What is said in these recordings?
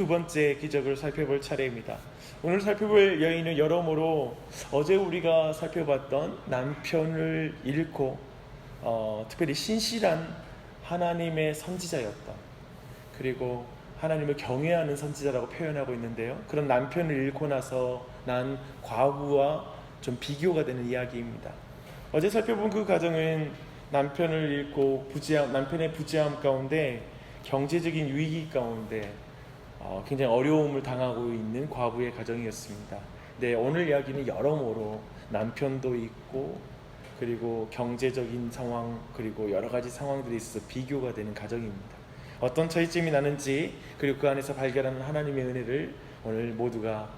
두 번째 기적을 살펴볼 차례입니다. 오늘 살펴볼 여인은 여러모로 어제 우리가 살펴봤던 남편을 잃고 특별히 신실한 하나님의 선지자였던, 그리고 하나님을 경외하는 선지자라고 표현하고 있는데요, 그런 남편을 잃고 나서 난 과부와 좀 비교가 되는 이야기입니다. 어제 살펴본 그 가정은 남편을 잃고 남편의 부재함 가운데, 경제적인 위기 가운데 굉장히 어려움을 당하고 있는 과부의 가정이었습니다. 네, 오늘 이야기는 여러모로 남편도 있고, 그리고 경제적인 상황, 그리고 여러 가지 상황들이 있어서 비교가 되는 가정입니다. 어떤 차이점이 나는지, 그리고 그 안에서 발견하는 하나님의 은혜를 오늘 모두가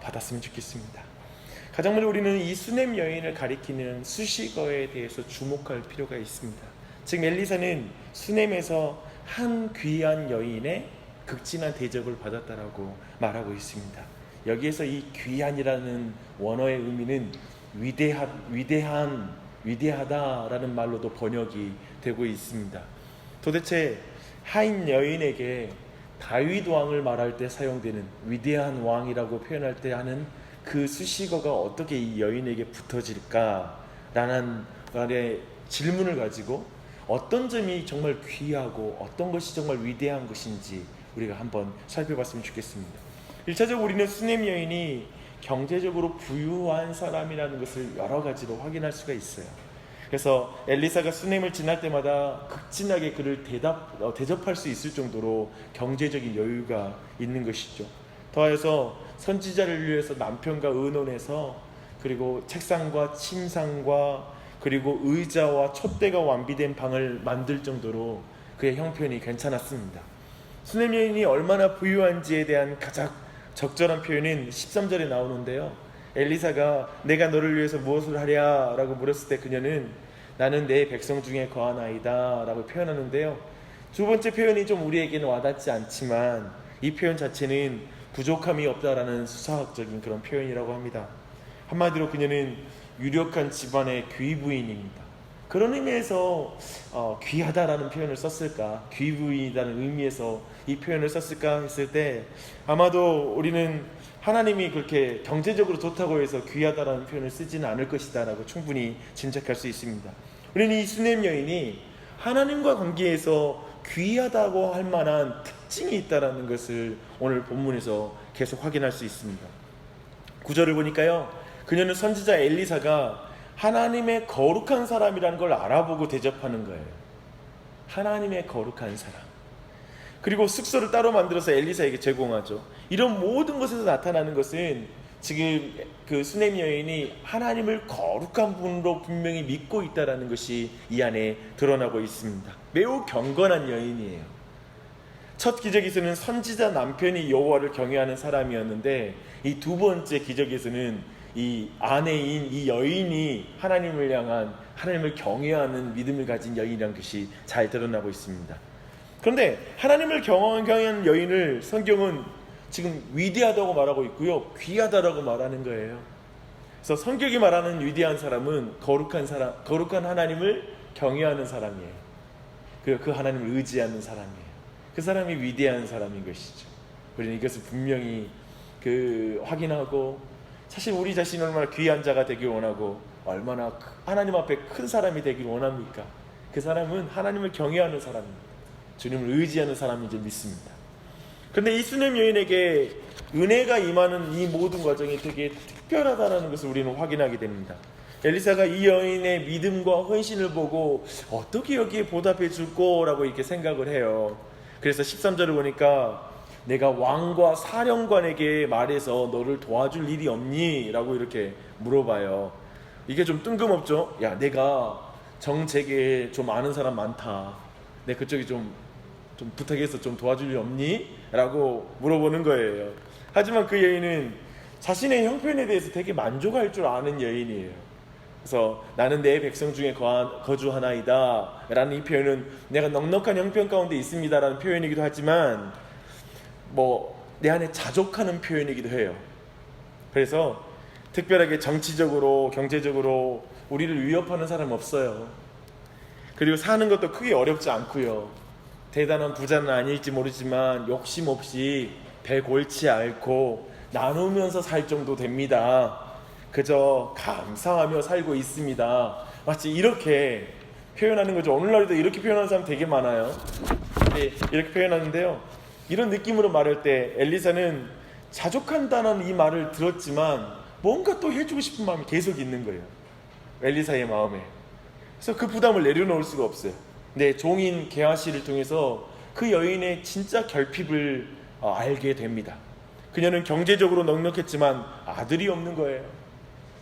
받았으면 좋겠습니다. 가장 먼저 우리는 이 수넴 여인을 가리키는 수식어에 대해서 주목할 필요가 있습니다. 즉 엘리사는 수넴에서 한 귀한 여인의 극진한 대접을 받았다라고 말하고 있습니다. 여기에서 이 귀한이라는 원어의 의미는 위대하다라는 말로도 번역이 되고 있습니다. 도대체 한 여인에게 다윗 왕을 말할 때 사용되는 위대한 왕이라고 표현할 때 하는 그 수식어가 어떻게 이 여인에게 붙어질까라는 질문을 가지고 어떤 점이 정말 귀하고 어떤 것이 정말 위대한 것인지 우리가 한번 살펴봤으면 좋겠습니다. 1차적으로 우리는 수넴 여인이 경제적으로 부유한 사람이라는 것을 여러 가지로 확인할 수가 있어요. 그래서 엘리사가 수넴을 지날 때마다 극진하게 그를 대접할 수 있을 정도로 경제적인 여유가 있는 것이죠. 더해서 선지자를 위해서 남편과 의논해서, 그리고 책상과 침상과 그리고 의자와 촛대가 완비된 방을 만들 정도로 그의 형편이 괜찮았습니다. 수넴 여인이 얼마나 부유한지에 대한 가장 적절한 표현은 13절에 나오는데요, 엘리사가 내가 너를 위해서 무엇을 하랴 라고 물었을 때 그녀는 나는 내 백성 중에 거하나이다 라고 표현하는데요, 두 번째 표현이 좀 우리에게는 와닿지 않지만 이 표현 자체는 부족함이 없다라는 수사학적인 그런 표현이라고 합니다. 한마디로 그녀는 유력한 집안의 귀부인입니다. 그런 의미에서 귀하다라는 표현을 썼을까, 귀부인이라는 의미에서 이 표현을 썼을까 했을 때, 아마도 우리는 하나님이 그렇게 경제적으로 좋다고 해서 귀하다라는 표현을 쓰지는 않을 것이다 라고 충분히 짐작할 수 있습니다. 우리는 이 수넴 여인이 하나님과 관계에서 귀하다고 할 만한 특징이 있다는 것을 오늘 본문에서 계속 확인할 수 있습니다. 9절을 보니까요, 그녀는 선지자 엘리사가 하나님의 거룩한 사람이라는 걸 알아보고 대접하는 거예요. 하나님의 거룩한 사람. 그리고 숙소를 따로 만들어서 엘리사에게 제공하죠. 이런 모든 것에서 나타나는 것은 지금 그 수넴 여인이 하나님을 거룩한 분으로 분명히 믿고 있다는 것이 이 안에 드러나고 있습니다. 매우 경건한 여인이에요. 첫 기적에서는 선지자 남편이 여호와를 경외하는 사람이었는데, 이 두 번째 기적에서는 이 아내인 이 여인이 하나님을 향한, 하나님을 경외하는 믿음을 가진 여인이라는 것이 잘 드러나고 있습니다. 그런데 하나님을 경외하는 여인을 성경은 지금 위대하다고 말하고 있고요, 귀하다라고 말하는 거예요. 그래서 성경이 말하는 위대한 사람은 거룩한 사람, 거룩한 하나님을 경외하는 사람이에요. 그리고 그 하나님을 의지하는 사람이에요. 그 사람이 위대한 사람인 것이죠. 우리는 이것을 분명히 확인하고, 사실 우리 자신이 얼마나 귀한 자가 되길 원하고 얼마나 하나님 앞에 큰 사람이 되길 원합니까? 그 사람은 하나님을 경외하는 사람입니다. 주님을 의지하는 사람인 줄 믿습니다. 그런데 이 수넴 여인에게 은혜가 임하는 이 모든 과정이 되게 특별하다는 것을 우리는 확인하게 됩니다. 엘리사가 이 여인의 믿음과 헌신을 보고 어떻게 여기에 보답해 줄 거라고 이렇게 생각을 해요. 그래서 13절을 보니까 내가 왕과 사령관에게 말해서 너를 도와줄 일이 없니? 라고 이렇게 물어봐요. 이게 좀 뜬금없죠? 야, 내가 정책에 좀 아는 사람 많다. 내 그쪽이 좀 부탁해서 좀 도와줄 일 없니? 라고 물어보는 거예요. 하지만 그 여인은 자신의 형편에 대해서 되게 만족할 줄 아는 여인이에요. 그래서 나는 내 백성 중에 거주하나이다 라는 이 표현은 내가 넉넉한 형편 가운데 있습니다 라는 표현이기도 하지만 내 안에 자족하는 표현이기도 해요. 그래서 특별하게 정치적으로 경제적으로 우리를 위협하는 사람 없어요. 그리고 사는 것도 크게 어렵지 않고요. 대단한 부자는 아닐지 모르지만 욕심 없이 배 골치 앓고 나누면서 살 정도 됩니다. 그저 감사하며 살고 있습니다. 마치 이렇게 표현하는 거죠. 오늘날에도 이렇게 표현하는 사람 되게 많아요. 네, 이렇게 표현하는데요. 이런 느낌으로 말할 때 엘리사는 자족한다는 이 말을 들었지만 뭔가 또 해주고 싶은 마음이 계속 있는 거예요. 엘리사의 마음에. 그래서 그 부담을 내려놓을 수가 없어요. 네, 종인 게하시를 통해서 그 여인의 진짜 결핍을 알게 됩니다. 그녀는 경제적으로 넉넉했지만 아들이 없는 거예요.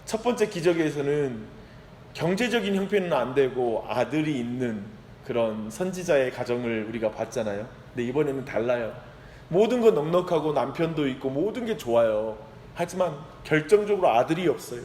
첫 번째 기적에서는 경제적인 형편은 안 되고 아들이 있는 그런 선지자의 가정을 우리가 봤잖아요. 근데 이번에는 달라요. 모든 건 넉넉하고 남편도 있고 모든 게 좋아요. 하지만 결정적으로 아들이 없어요.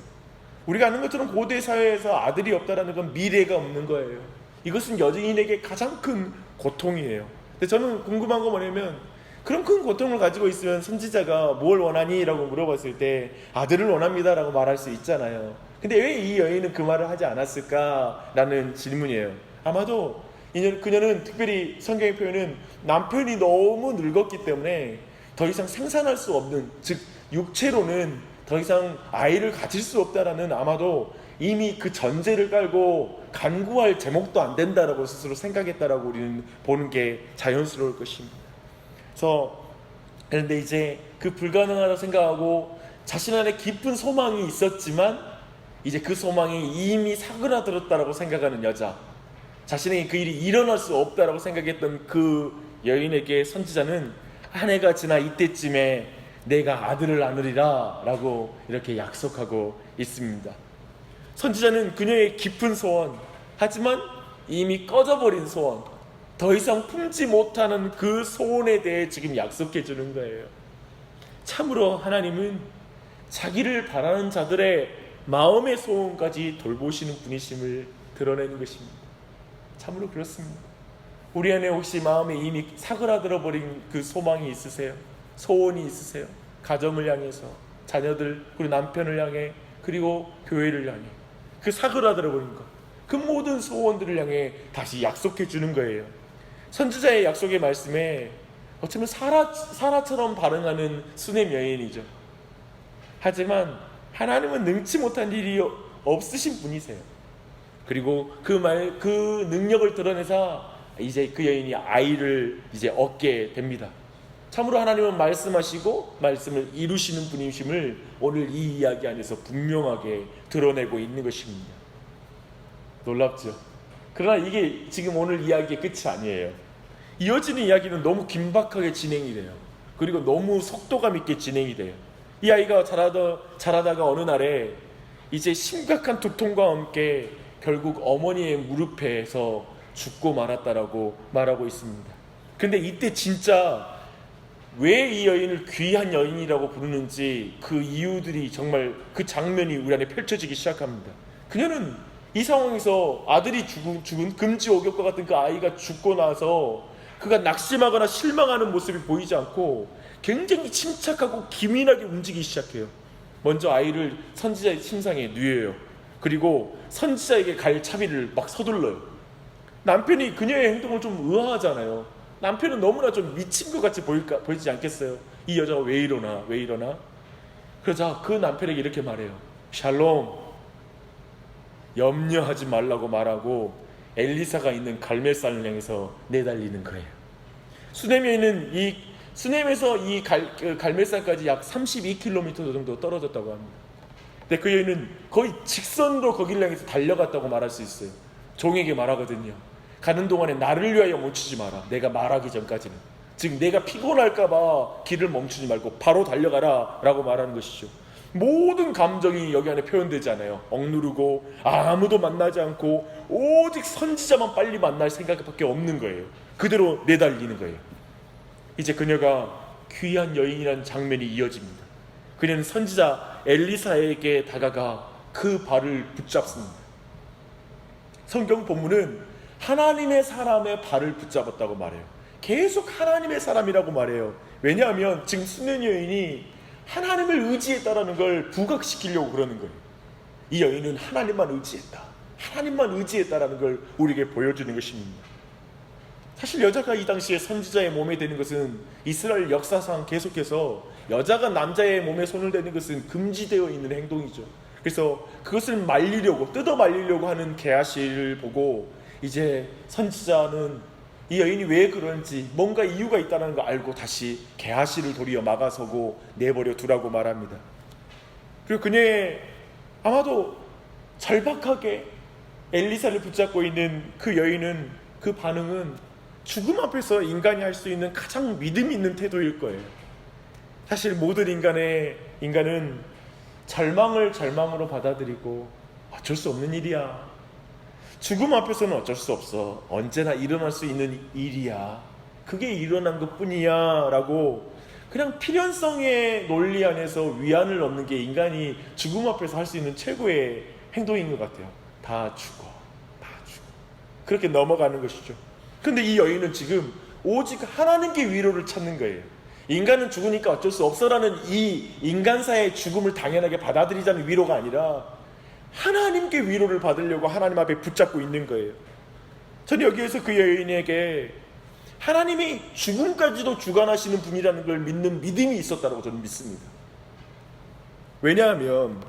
우리가 아는 것처럼 고대 사회에서 아들이 없다는 건 미래가 없는 거예요. 이것은 여인에게 가장 큰 고통이에요. 근데 저는 궁금한 거 뭐냐면, 그런 큰 고통을 가지고 있으면 선지자가 뭘 원하니? 라고 물어봤을 때 아들을 원합니다 라고 말할 수 있잖아요. 근데 왜 이 여인은 그 말을 하지 않았을까? 라는 질문이에요. 아마도 그녀는 특별히 성경의 표현은 남편이 너무 늙었기 때문에 더 이상 생산할 수 없는, 즉 육체로는 더 이상 아이를 가질 수 없다라는, 아마도 이미 그 전제를 깔고 간구할 제목도 안 된다라고 스스로 생각했다라고 우리는 보는 게 자연스러울 것입니다. 그런데 이제 그 불가능하다고 생각하고 자신 안에 깊은 소망이 있었지만 이제 그 소망이 이미 사그라들었다라고 생각하는 여자, 자신에게 그 일이 일어날 수 없다라고 생각했던 그 여인에게 선지자는 한 해가 지나 이때쯤에 내가 아들을 낳으리라 라고 이렇게 약속하고 있습니다. 선지자는 그녀의 깊은 소원, 하지만 이미 꺼져버린 소원, 더 이상 품지 못하는 그 소원에 대해 지금 약속해 주는 거예요. 참으로 하나님은 자기를 바라는 자들의 마음의 소원까지 돌보시는 분이심을 드러내는 것입니다. 참으로 그렇습니다. 우리 안에 혹시 마음에 이미 사그라들어 버린 그 소망이 있으세요? 소원이 있으세요? 가정을 향해서, 자녀들, 그리고 남편을 향해, 그리고 교회를 향해, 그 사그라들어 버린 것, 그 모든 소원들을 향해 다시 약속해 주는 거예요. 선지자의 약속의 말씀에 어쩌면 사라처럼 반응하는 수넴 여인이죠. 하지만 하나님은 능치 못한 일이 없으신 분이세요. 그리고 그 능력을 드러내사 이제 그 여인이 아이를 이제 얻게 됩니다. 참으로 하나님은 말씀하시고 말씀을 이루시는 분이심을 오늘 이 이야기 안에서 분명하게 드러내고 있는 것입니다. 놀랍죠? 그러나 이게 지금 오늘 이야기의 끝이 아니에요. 이어지는 이야기는 너무 긴박하게 진행이 돼요. 그리고 너무 속도감 있게 진행이 돼요. 이 아이가 자라다가 어느 날에 이제 심각한 두통과 함께 결국 어머니의 무릎에서 죽고 말았다라고 말하고 있습니다. 근데 이때 진짜 왜 이 여인을 귀한 여인이라고 부르는지 그 이유들이, 정말 그 장면이 우리 안에 펼쳐지기 시작합니다. 그녀는 이 상황에서 아들이 죽은 금지옥엽과 같은 그 아이가 죽고 나서 그가 낙심하거나 실망하는 모습이 보이지 않고 굉장히 침착하고 기민하게 움직이기 시작해요. 먼저 아이를 선지자의 침상에 누워요. 그리고 선지자에게 갈 차비를 막 서둘러요. 남편이 그녀의 행동을 좀 의아하잖아요. 남편은 너무나 좀 미친 것 같이 보이지 않겠어요? 이 여자가 왜 이러나? 그러자 그 남편에게 이렇게 말해요. 샬롬, 염려하지 말라고 말하고 엘리사가 있는 갈멜산을 향해서 내달리는 거예요. 수넴에서 이 갈멜산까지 약 32km 정도 떨어졌다고 합니다. 근데 그 여인은 거의 직선으로 거기를 향해서 달려갔다고 말할 수 있어요. 종에게 말하거든요. 가는 동안에 나를 위하여 멈추지 마라. 내가 말하기 전까지는. 즉 내가 피곤할까봐 길을 멈추지 말고 바로 달려가라 라고 말하는 것이죠. 모든 감정이 여기 안에 표현되지 않아요. 억누르고 아무도 만나지 않고 오직 선지자만 빨리 만날 생각밖에 없는 거예요. 그대로 내달리는 거예요. 이제 그녀가 귀한 여인이라는 장면이 이어집니다. 그녀는 선지자 엘리사에게 다가가 그 발을 붙잡습니다. 성경 본문은 하나님의 사람의 발을 붙잡았다고 말해요. 계속 하나님의 사람이라고 말해요. 왜냐하면 지금 수넴 여인이 하나님을 의지했다라는 걸 부각시키려고 그러는 거예요. 이 여인은 하나님만 의지했다라는 걸 우리에게 보여주는 것입니다. 사실 여자가 이 당시에 선지자의 몸에 대는 것은 이스라엘 역사상 계속해서 여자가 남자의 몸에 손을 대는 것은 금지되어 있는 행동이죠. 그래서 그것을 말리려고, 뜯어 말리려고 하는 게하시를 보고 이제 선지자는 이 여인이 왜 그런지 뭔가 이유가 있다는 걸 알고 다시 게하시를 도리어 막아서고 내버려 두라고 말합니다. 그리고 그녀의 아마도 절박하게 엘리사를 붙잡고 있는 그 여인은, 그 반응은 죽음 앞에서 인간이 할 수 있는 가장 믿음 있는 태도일 거예요. 사실 모든 인간은 절망을 절망으로 받아들이고 어쩔 수 없는 일이야, 죽음 앞에서는 어쩔 수 없어, 언제나 일어날 수 있는 일이야, 그게 일어난 것뿐이야 라고 그냥 필연성의 논리 안에서 위안을 얻는 게 인간이 죽음 앞에서 할 수 있는 최고의 행동인 것 같아요. 다 죽어. 그렇게 넘어가는 것이죠. 근데 이 여인은 지금 오직 하나님께 위로를 찾는 거예요. 인간은 죽으니까 어쩔 수 없어라는 이 인간사의 죽음을 당연하게 받아들이자는 위로가 아니라 하나님께 위로를 받으려고 하나님 앞에 붙잡고 있는 거예요. 저는 여기에서 그 여인에게 하나님이 죽음까지도 주관하시는 분이라는 걸 믿는 믿음이 있었다고 저는 믿습니다. 왜냐하면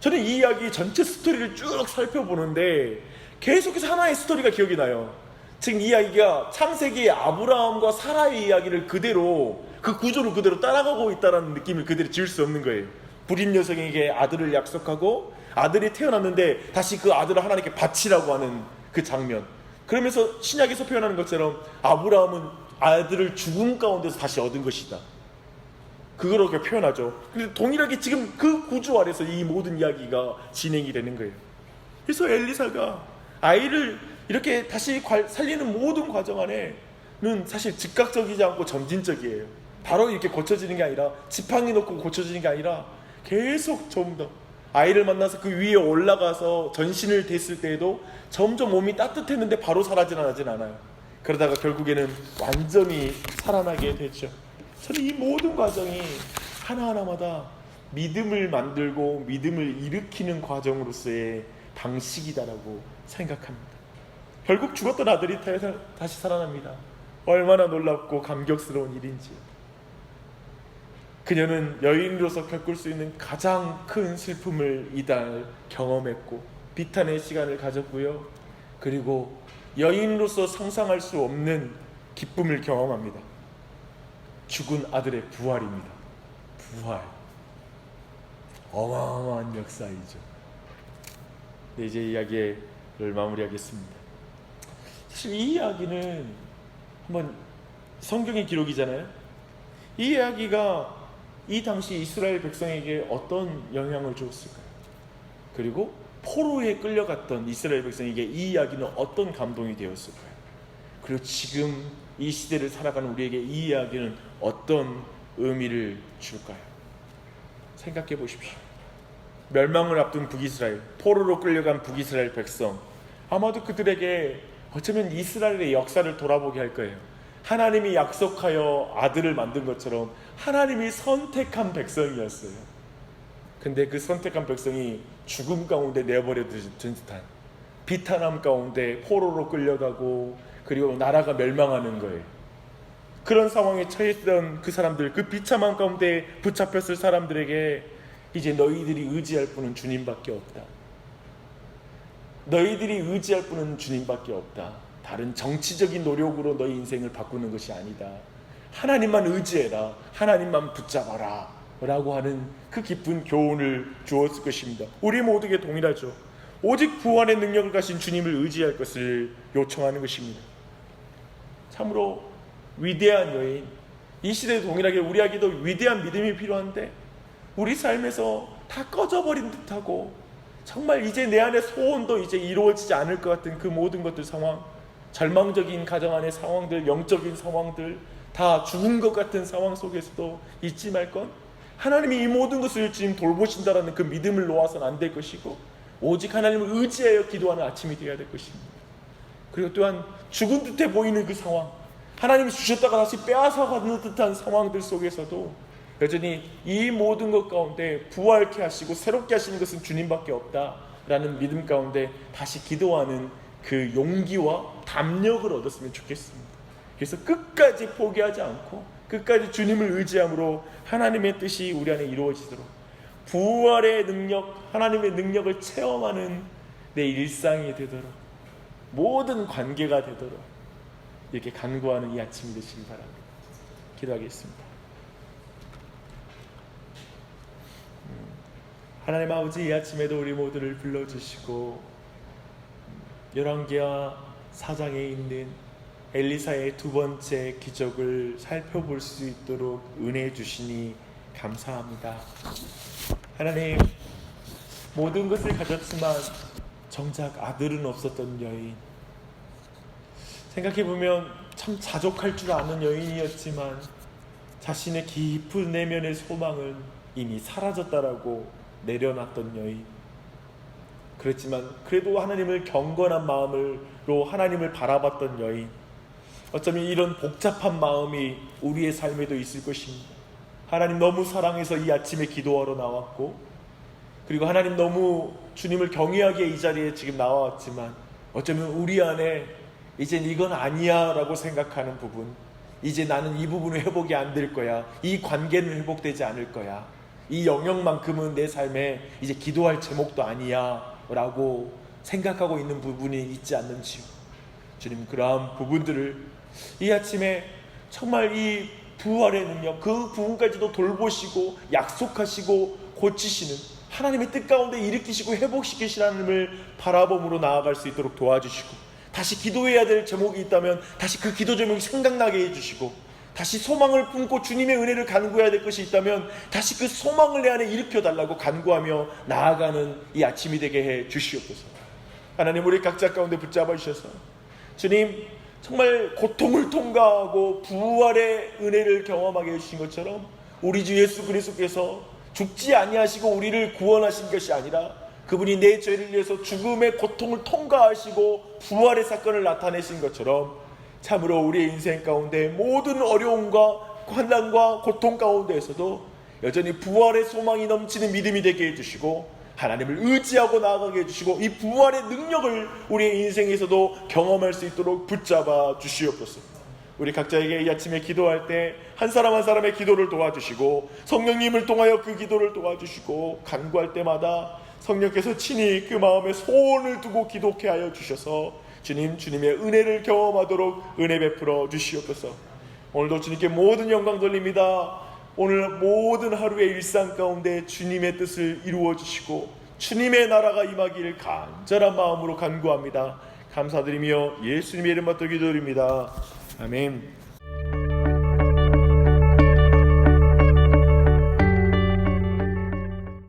저는 이 이야기 전체 스토리를 쭉 살펴보는데 계속해서 하나의 스토리가 기억이 나요. 지금 이 이야기가 창세기의 아브라함과 사라의 이야기를 그대로, 그 구조를 그대로 따라가고 있다는 느낌을 그대로 지울 수 없는 거예요. 불임 여성에게 아들을 약속하고 아들이 태어났는데 다시 그 아들을 하나님께 바치라고 하는 그 장면. 그러면서 신약에서 표현하는 것처럼 아브라함은 아들을 죽음 가운데서 다시 얻은 것이다, 그렇게 표현하죠. 근데 동일하게 지금 그 구조 아래서 이 모든 이야기가 진행이 되는 거예요. 그래서 엘리사가 아이를 이렇게 다시 살리는 모든 과정 안에는 사실 즉각적이지 않고 점진적이에요. 바로 이렇게 고쳐지는 게 아니라, 지팡이 놓고 고쳐지는 게 아니라 계속 좀 더 아이를 만나서 그 위에 올라가서 전신을 댔을 때에도 점점 몸이 따뜻했는데 바로 사라지진 않아요. 그러다가 결국에는 완전히 살아나게 됐죠. 저는 이 모든 과정이 하나하나마다 믿음을 만들고 믿음을 일으키는 과정으로서의 방식이다라고 생각합니다. 결국 죽었던 아들이 다시 살아납니다. 얼마나 놀랍고 감격스러운 일인지. 그녀는 여인으로서 겪을 수 있는 가장 큰 슬픔을 이달 경험했고 비탄의 시간을 가졌고요. 그리고 여인으로서 상상할 수 없는 기쁨을 경험합니다. 죽은 아들의 부활입니다. 부활. 어마어마한 역사이죠. 네, 이제 이야기를 마무리하겠습니다. 사실 이 이야기는 한번 성경의 기록이잖아요. 이 이야기가 이 당시 이스라엘 백성에게 어떤 영향을 주었을까요? 그리고 포로에 끌려갔던 이스라엘 백성에게 이 이야기는 어떤 감동이 되었을까요? 그리고 지금 이 시대를 살아가는 우리에게 이 이야기는 어떤 의미를 줄까요? 생각해 보십시오. 멸망을 앞둔 북이스라엘, 포로로 끌려간 북이스라엘 백성, 아마도 그들에게 어쩌면 이스라엘의 역사를 돌아보게 할 거예요. 하나님이 약속하여 아들을 만든 것처럼 하나님이 선택한 백성이었어요. 근데 그 선택한 백성이 죽음 가운데 내버려둔 듯한 비탄함 가운데 포로로 끌려가고 그리고 나라가 멸망하는 거예요. 그런 상황에 처했던 그 사람들, 그 비참한 가운데 붙잡혔을 사람들에게 이제 너희들이 의지할 분은 주님밖에 없다. 너희들이 의지할 분은 주님밖에 없다. 다른 정치적인 노력으로 너희 인생을 바꾸는 것이 아니다. 하나님만 의지해라. 하나님만 붙잡아라. 라고 하는 그 깊은 교훈을 주었을 것입니다. 우리 모두에게 동일하죠. 오직 부활의 능력을 가진 주님을 의지할 것을 요청하는 것입니다. 참으로 위대한 여인, 이 시대에 동일하게 우리에게도 위대한 믿음이 필요한데 우리 삶에서 다 꺼져버린 듯하고 정말 이제 내 안의 소원도 이제 이루어지지 않을 것 같은 그 모든 것들 상황, 절망적인 가정 안의 상황들, 영적인 상황들, 다 죽은 것 같은 상황 속에서도 잊지 말 건 하나님이 이 모든 것을 지금 돌보신다라는 그 믿음을 놓아서는 안 될 것이고 오직 하나님을 의지하여 기도하는 아침이 되어야 될 것입니다. 그리고 또한 죽은 듯해 보이는 그 상황, 하나님이 주셨다가 다시 빼앗아가는 듯한 상황들 속에서도 여전히 이 모든 것 가운데 부활케 하시고 새롭게 하시는 것은 주님밖에 없다라는 믿음 가운데 다시 기도하는 그 용기와 담력을 얻었으면 좋겠습니다. 그래서 끝까지 포기하지 않고 끝까지 주님을 의지함으로 하나님의 뜻이 우리 안에 이루어지도록, 부활의 능력, 하나님의 능력을 체험하는 내 일상이 되도록, 모든 관계가 되도록 이렇게 간구하는 이 아침이 되시기 바랍니다. 기도하겠습니다. 하나님 아버지, 이 아침에도 우리 모두를 불러주시고 열왕기하 4장에 있는 엘리사의 두 번째 기적을 살펴볼 수 있도록 은혜 주시니 감사합니다. 하나님, 모든 것을 가졌지만 정작 아들은 없었던 여인, 생각해보면 참 자족할 줄 아는 여인이었지만 자신의 깊은 내면의 소망은 이미 사라졌다라고 내려놨던 여인, 그랬지만 그래도 하나님을 경건한 마음으로 하나님을 바라봤던 여인, 어쩌면 이런 복잡한 마음이 우리의 삶에도 있을 것입니다. 하나님 너무 사랑해서 이 아침에 기도하러 나왔고, 그리고 하나님 너무 주님을 경외하기에 이 자리에 지금 나와왔지만 어쩌면 우리 안에 이젠 이건 아니야 라고 생각하는 부분, 이제 나는 이 부분은 회복이 안 될 거야, 이 관계는 회복되지 않을 거야, 이 영역만큼은 내 삶에 이제 기도할 제목도 아니야 라고 생각하고 있는 부분이 있지 않는지요. 주님, 그러한 부분들을 이 아침에 정말 이 부활의 능력, 그 부분까지도 돌보시고 약속하시고 고치시는 하나님의 뜻 가운데 일으키시고 회복시키시는 하나님을 바라봄으로 나아갈 수 있도록 도와주시고, 다시 기도해야 될 제목이 있다면 다시 그 기도 제목이 생각나게 해주시고, 다시 소망을 품고 주님의 은혜를 간구해야 될 것이 있다면 다시 그 소망을 내 안에 일으켜달라고 간구하며 나아가는 이 아침이 되게 해 주시옵소서. 하나님, 우리 각자 가운데 붙잡아 주셔서 주님, 정말 고통을 통과하고 부활의 은혜를 경험하게 해주신 것처럼 우리 주 예수 그리스도께서 죽지 아니하시고 우리를 구원하신 것이 아니라 그분이 내 죄를 위해서 죽음의 고통을 통과하시고 부활의 사건을 나타내신 것처럼 참으로 우리의 인생 가운데 모든 어려움과 환난과 고통 가운데에서도 여전히 부활의 소망이 넘치는 믿음이 되게 해주시고, 하나님을 의지하고 나아가게 해주시고, 이 부활의 능력을 우리의 인생에서도 경험할 수 있도록 붙잡아 주시옵소서. 우리 각자에게 이 아침에 기도할 때 한 사람 한 사람의 기도를 도와주시고, 성령님을 통하여 그 기도를 도와주시고, 간구할 때마다 성령께서 친히 그 마음에 소원을 두고 기도케 하여 주셔서 주님의 은혜를 경험하도록 은혜 베풀어 주시옵소서. 오늘도 주님께 모든 영광 돌립니다. 오늘 모든 하루의 일상 가운데 주님의 뜻을 이루어 주시고 주님의 나라가 임하기를 간절한 마음으로 간구합니다. 감사드리며 예수님의 이름 받들어 기도드립니다. 아멘.